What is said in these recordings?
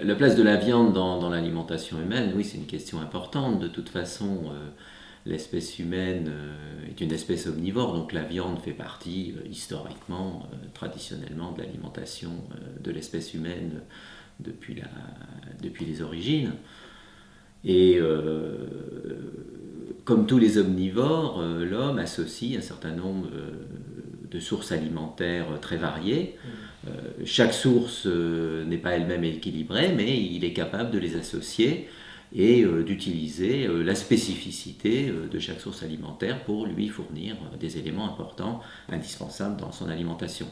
la place de la viande dans l'alimentation humaine, oui, c'est une question importante. De toute façon, l'espèce humaine est une espèce omnivore, donc la viande fait partie historiquement, traditionnellement de l'alimentation de l'espèce humaine depuis, depuis les origines. Et comme tous les omnivores, l'homme associe un certain nombre de sources alimentaires très variées. Chaque source n'est pas elle-même équilibrée, mais il est capable de les associer et d'utiliser la spécificité de chaque source alimentaire pour lui fournir des éléments importants, indispensables dans son alimentation.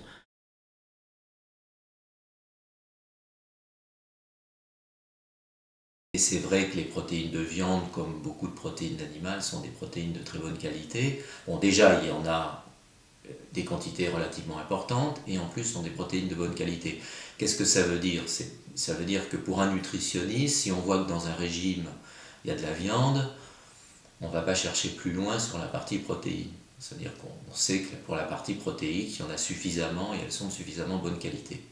Et c'est vrai que les protéines de viande, comme beaucoup de protéines d'animal, sont des protéines de très bonne qualité. Bon, déjà, il y en a des quantités relativement importantes et en plus sont des protéines de bonne qualité. Qu'est-ce que ça veut dire? Ça veut dire que pour un nutritionniste, si on voit que dans un régime il y a de la viande, on ne va pas chercher plus loin sur la partie protéine. C'est-à-dire qu'on sait que pour la partie protéique, il y en a suffisamment et elles sont de suffisamment bonne qualité.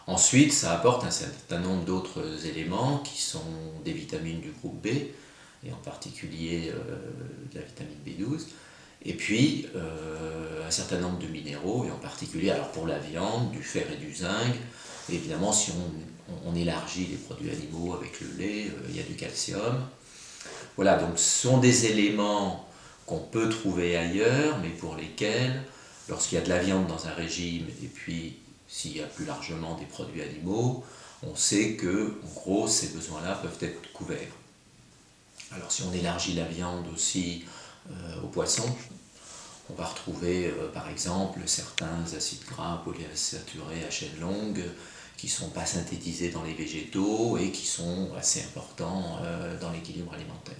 Ensuite, ça apporte un certain nombre d'autres éléments qui sont des vitamines du groupe B, et en particulier de la vitamine B12, et puis un certain nombre de minéraux, et en particulier, alors pour la viande, du fer et du zinc. Et évidemment, si on élargit les produits animaux avec le lait, il y a du calcium. Voilà, donc ce sont des éléments qu'on peut trouver ailleurs, mais pour lesquels, lorsqu'il y a de la viande dans un régime, et puis s'il y a plus largement des produits animaux, on sait que, en gros, ces besoins-là peuvent être couverts. Alors si on élargit la viande aussi aux poissons, on va retrouver par exemple certains acides gras polyinsaturés à chaîne longue qui ne sont pas synthétisés dans les végétaux et qui sont assez importants dans l'équilibre alimentaire.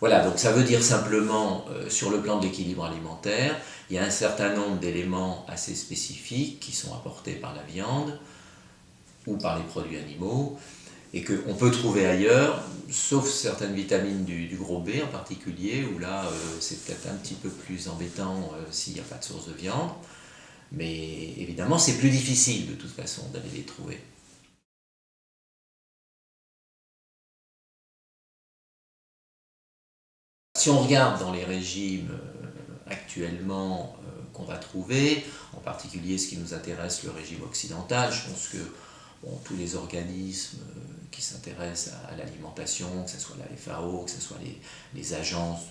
Voilà, donc ça veut dire simplement, sur le plan de l'équilibre alimentaire, il y a un certain nombre d'éléments assez spécifiques qui sont apportés par la viande ou par les produits animaux et qu'on peut trouver ailleurs, sauf certaines vitamines du gros B en particulier, où là c'est peut-être un petit peu plus embêtant s'il n'y a pas de source de viande, mais évidemment c'est plus difficile de toute façon d'aller les trouver. Si on regarde dans les régimes actuellement qu'on va trouver, en particulier ce qui nous intéresse, le régime occidental, je pense que bon, tous les organismes qui s'intéressent à l'alimentation, que ce soit la FAO, que ce soit les agences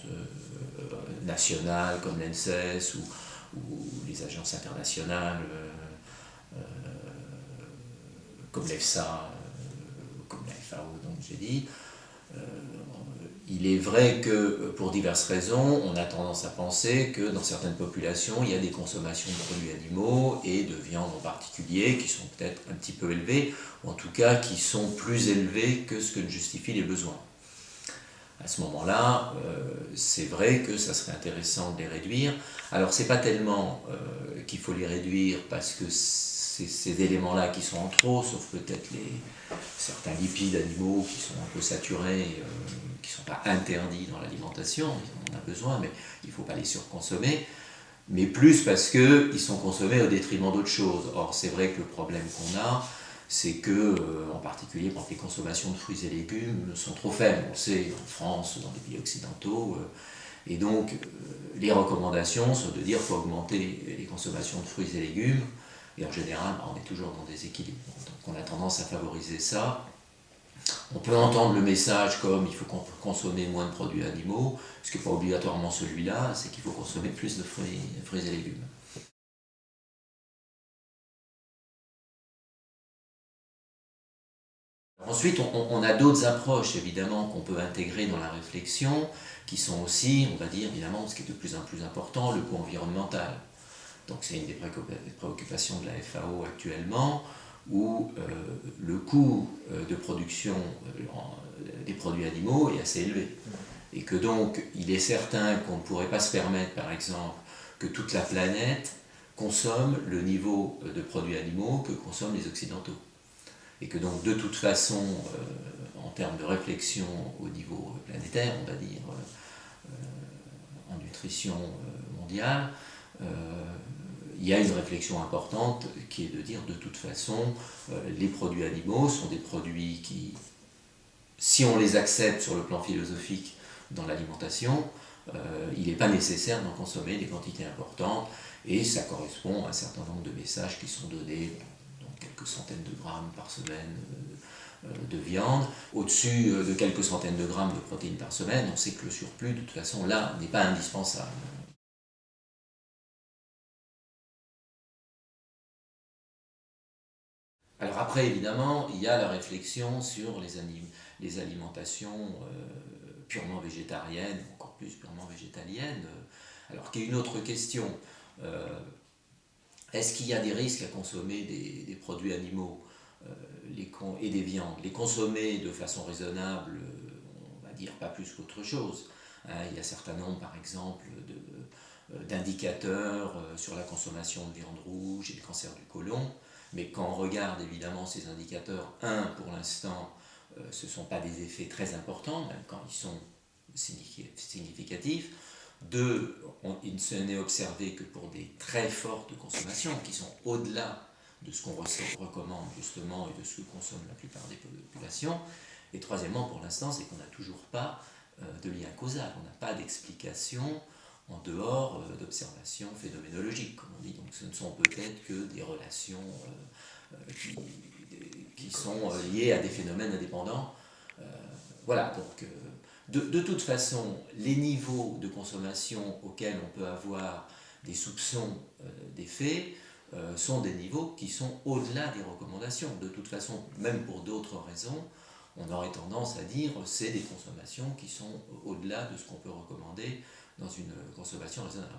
nationales comme l'ANSES ou les agences internationales comme l'EFSA, comme la FAO, donc j'ai dit, il est vrai que pour diverses raisons, on a tendance à penser que dans certaines populations, il y a des consommations de produits animaux et de viande en particulier qui sont peut-être un petit peu élevées, ou en tout cas qui sont plus élevées que ce que ne justifient les besoins. À ce moment-là, c'est vrai que ça serait intéressant de les réduire. Alors c'est pas tellement qu'il faut les réduire parce que c'est ces éléments-là qui sont en trop, sauf peut-être certains lipides animaux qui sont un peu saturés, qui ne sont pas interdits dans l'alimentation, on en a besoin, mais il ne faut pas les surconsommer, mais plus parce qu'ils sont consommés au détriment d'autres choses. Or, c'est vrai que le problème qu'on a, c'est que, en particulier, les consommations de fruits et légumes sont trop faibles. On le sait, en France, dans les pays occidentaux, et donc les recommandations sont de dire qu'il faut augmenter les consommations de fruits et légumes, et en général, on est toujours dans des équilibres. Donc on a tendance à favoriser ça. On peut entendre le message comme il faut consommer moins de produits animaux, ce qui n'est pas obligatoirement celui-là, c'est qu'il faut consommer plus de fruits et légumes. Ensuite, on a d'autres approches évidemment qu'on peut intégrer dans la réflexion, qui sont aussi, on va dire évidemment, ce qui est de plus en plus important, le coût environnemental. Donc c'est une des préoccupations de la FAO actuellement, où le coût de production des produits animaux est assez élevé. Et que donc il est certain qu'on ne pourrait pas se permettre, par exemple, que toute la planète consomme le niveau de produits animaux que consomment les Occidentaux. Et que donc de toute façon, en termes de réflexion au niveau planétaire, on va dire, en nutrition mondiale, il y a une réflexion importante qui est de dire de toute façon, les produits animaux sont des produits qui, si on les accepte sur le plan philosophique dans l'alimentation, il n'est pas nécessaire d'en consommer des quantités importantes, et ça correspond à un certain nombre de messages qui sont donnés dans quelques centaines de grammes par semaine de viande. Au-dessus de quelques centaines de grammes de protéines par semaine, on sait que le surplus, de toute façon, là, n'est pas indispensable. Alors après, évidemment, il y a la réflexion sur les alimentations purement végétariennes, encore plus purement végétaliennes, alors qu'il y a une autre question. Euh, Est-ce qu'il y a des risques à consommer des produits animaux et des viandes? Les consommer de façon raisonnable, on va dire pas plus qu'autre chose. Il y a un certain nombre, par exemple, d'indicateurs sur la consommation de viande rouge et le cancer du côlon. Mais quand on regarde évidemment ces indicateurs, pour l'instant, ce ne sont pas des effets très importants, même quand ils sont significatifs. Il ne s'en est observé que pour des très fortes consommations qui sont au-delà de ce qu'on recommande justement et de ce que consomment la plupart des populations. Et troisièmement, pour l'instant, c'est qu'on n'a toujours pas de lien causal, on n'a pas d'explication en dehors d'observations phénoménologiques, comme on dit. Donc ce ne sont peut-être que des relations qui sont liées à des phénomènes indépendants. Voilà, donc de toute façon, les niveaux de consommation auxquels on peut avoir des soupçons d'effets sont des niveaux qui sont au-delà des recommandations. De toute façon, même pour d'autres raisons, on aurait tendance à dire que c'est des consommations qui sont au-delà de ce qu'on peut recommander dans une consommation raisonnable.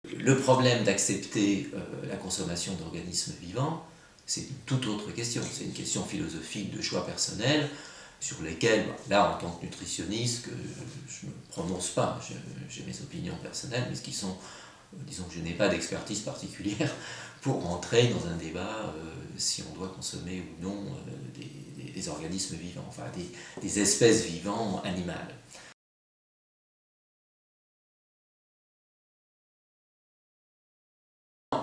Le problème d'accepter la consommation d'organismes vivants, c'est une toute autre question. C'est une question philosophique de choix personnel sur lesquels, là, en tant que nutritionniste, que je ne me prononce pas, j'ai mes opinions personnelles, mais qui sont, disons que je n'ai pas d'expertise particulière pour rentrer dans un débat si on doit consommer ou non des organismes vivants, enfin des espèces vivantes animales.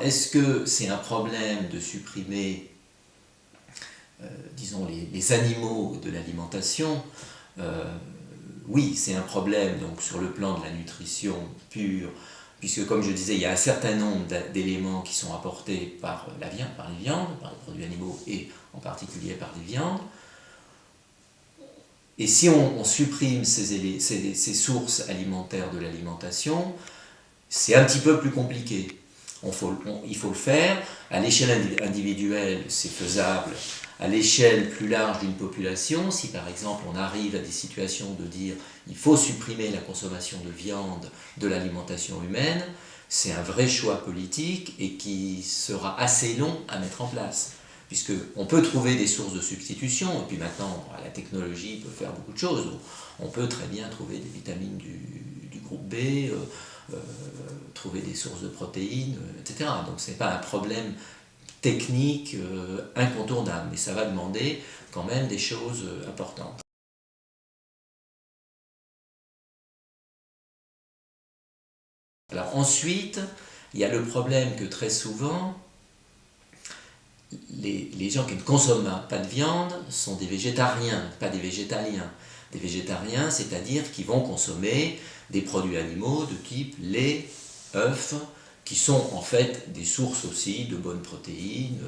Est-ce que c'est un problème de supprimer, disons, les animaux de l'alimentation? Oui, c'est un problème donc, sur le plan de la nutrition pure, puisque comme je disais, il y a un certain nombre d'éléments qui sont apportés par la viande, par les viandes, par les produits animaux et en particulier par les viandes. Et si on supprime ces sources alimentaires de l'alimentation, c'est un petit peu plus compliqué. Il faut le faire. À l'échelle individuelle, c'est faisable. À l'échelle plus large d'une population, si par exemple on arrive à des situations de dire il faut supprimer la consommation de viande de l'alimentation humaine, c'est un vrai choix politique et qui sera assez long à mettre en place. Puisqu'on peut trouver des sources de substitution, et puis maintenant la technologie peut faire beaucoup de choses. On peut très bien trouver des vitamines du groupe B, trouver des sources de protéines, etc. Donc ce n'est pas un problème technique incontournable, mais ça va demander quand même des choses importantes. Alors ensuite, il y a le problème que très souvent, les gens qui ne consomment pas de viande sont des végétariens, pas des végétaliens. Des végétariens, c'est-à-dire qui vont consommer des produits animaux de type lait, œufs, qui sont en fait des sources aussi de bonnes protéines,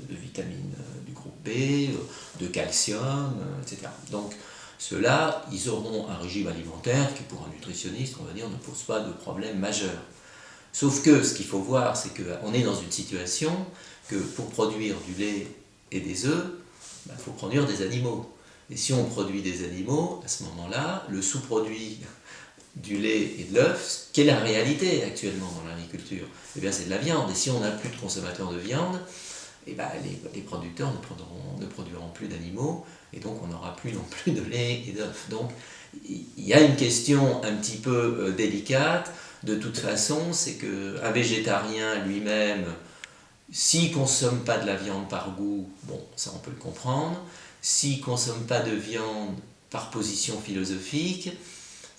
de vitamines du groupe B, de calcium, etc. Donc ceux-là, ils auront un régime alimentaire qui pour un nutritionniste, on va dire, ne pose pas de problème majeur. Sauf que ce qu'il faut voir, c'est qu'on est dans une situation que pour produire du lait et des œufs, il faut produire des animaux. Et si on produit des animaux, à ce moment-là, le sous-produit du lait et de l'œuf, quelle est la réalité actuellement dans l'agriculture? Eh bien, c'est de la viande. Et si on n'a plus de consommateurs de viande, eh bien, les producteurs ne produiront plus d'animaux, et donc on n'aura plus non plus de lait et d'œufs. Donc, il y a une question un petit peu délicate. De toute façon, c'est qu'un végétarien lui-même, s'il ne consomme pas de la viande par goût, bon, ça on peut le comprendre. S'il ne consomme pas de viande par position philosophique,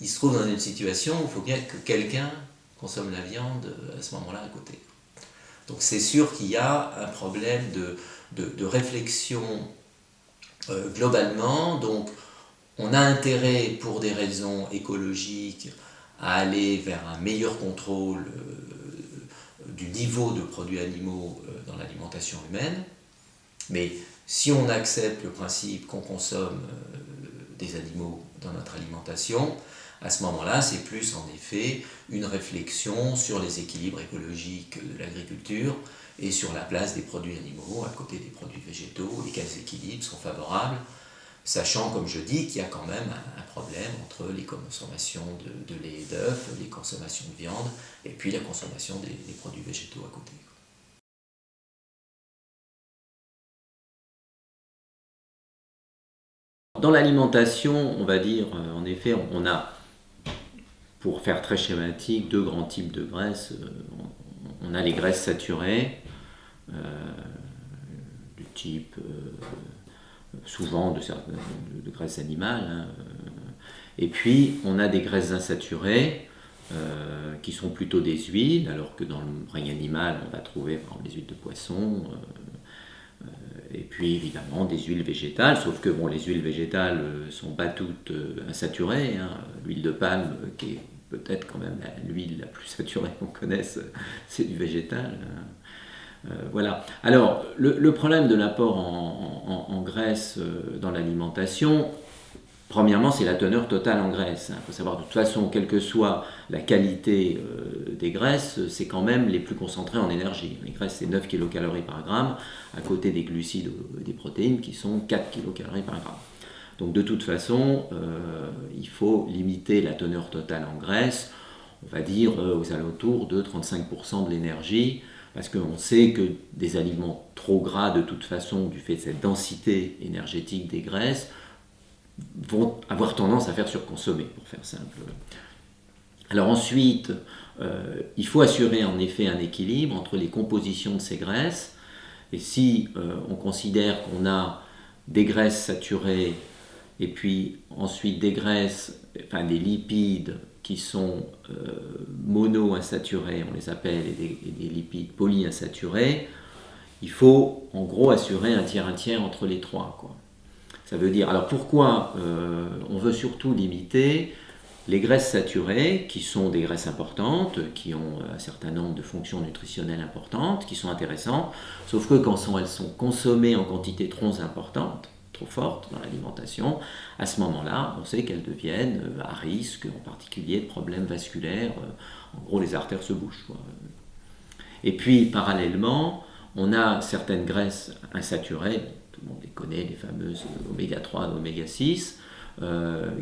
il se trouve dans une situation où il faut bien que quelqu'un consomme la viande à ce moment-là à côté. Donc c'est sûr qu'il y a un problème de réflexion globalement. Donc on a intérêt pour des raisons écologiques à aller vers un meilleur contrôle du niveau de produits animaux dans l'alimentation humaine. Mais si on accepte le principe qu'on consomme des animaux dans notre alimentation, à ce moment-là, c'est plus en effet une réflexion sur les équilibres écologiques de l'agriculture et sur la place des produits animaux à côté des produits végétaux, et quels équilibres sont favorables, sachant, comme je dis, qu'il y a quand même un problème entre les consommations de lait et d'œufs, les consommations de viande, et puis la consommation des produits végétaux à côté. Dans l'alimentation, on va dire, en effet, on a, pour faire très schématique, deux grands types de graisses. On a les graisses saturées, du type souvent de graisses animales, hein, et puis on a des graisses insaturées qui sont plutôt des huiles, alors que dans le règne animal on va trouver par exemple, les huiles de poisson, et puis évidemment des huiles végétales, sauf que bon, les huiles végétales ne sont pas toutes insaturées, hein. L'huile de palme, qui est peut-être quand même l'huile la plus saturée qu'on connaisse, c'est du végétal. Voilà. Alors, le problème de l'apport en graisse dans l'alimentation, premièrement, c'est la teneur totale en graisse. Il faut savoir, de toute façon, quelle que soit la qualité des graisses, c'est quand même les plus concentrées en énergie. Les graisses, c'est 9 kcal par gramme, à côté des glucides et des protéines qui sont 4 kcal par gramme. Donc, de toute façon, il faut limiter la teneur totale en graisse, on va dire aux alentours de 35% de l'énergie, parce qu'on sait que des aliments trop gras, de toute façon, du fait de cette densité énergétique des graisses, vont avoir tendance à faire surconsommer, pour faire simple. Alors ensuite, il faut assurer en effet un équilibre entre les compositions de ces graisses, et si on considère qu'on a des graisses saturées, et puis ensuite des graisses, enfin des lipides qui sont mono-insaturés, on les appelle, et des lipides polyinsaturés, il faut en gros assurer un tiers entre les trois, quoi. Ça veut dire, alors pourquoi on veut surtout limiter les graisses saturées, qui sont des graisses importantes, qui ont un certain nombre de fonctions nutritionnelles importantes, qui sont intéressantes, sauf que quand elles sont consommées en quantité trop importante, trop forte dans l'alimentation, à ce moment-là, on sait qu'elles deviennent à risque, en particulier de problèmes vasculaires, en gros les artères se bouchent, quoi. Et puis parallèlement, on a certaines graisses insaturées, tout le monde les connaît, les fameuses oméga 3 et oméga 6,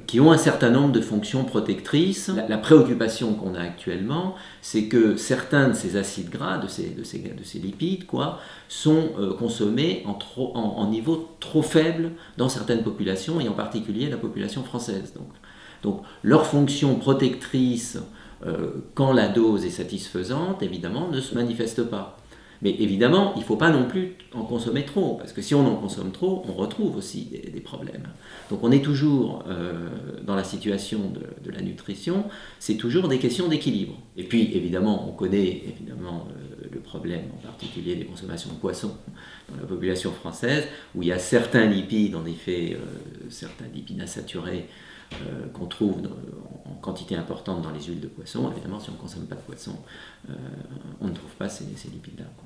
qui ont un certain nombre de fonctions protectrices. La préoccupation qu'on a actuellement, c'est que certains de ces acides gras, de ces lipides, quoi, sont consommés en niveau trop faible dans certaines populations, et en particulier la population française. Donc leur fonction protectrice, quand la dose est satisfaisante, évidemment, ne se manifeste pas. Mais évidemment, il ne faut pas non plus en consommer trop, parce que si on en consomme trop, on retrouve aussi des problèmes. Donc on est toujours dans la situation de la nutrition, c'est toujours des questions d'équilibre. Et puis évidemment, on connaît le problème en particulier des consommations de poissons dans la population française, où il y a certains lipides, en effet, certains lipides insaturés, qu'on trouve en quantité importante dans les huiles de poisson. Évidemment, si on ne consomme pas de poisson, on ne trouve pas ces lipides-là, quoi.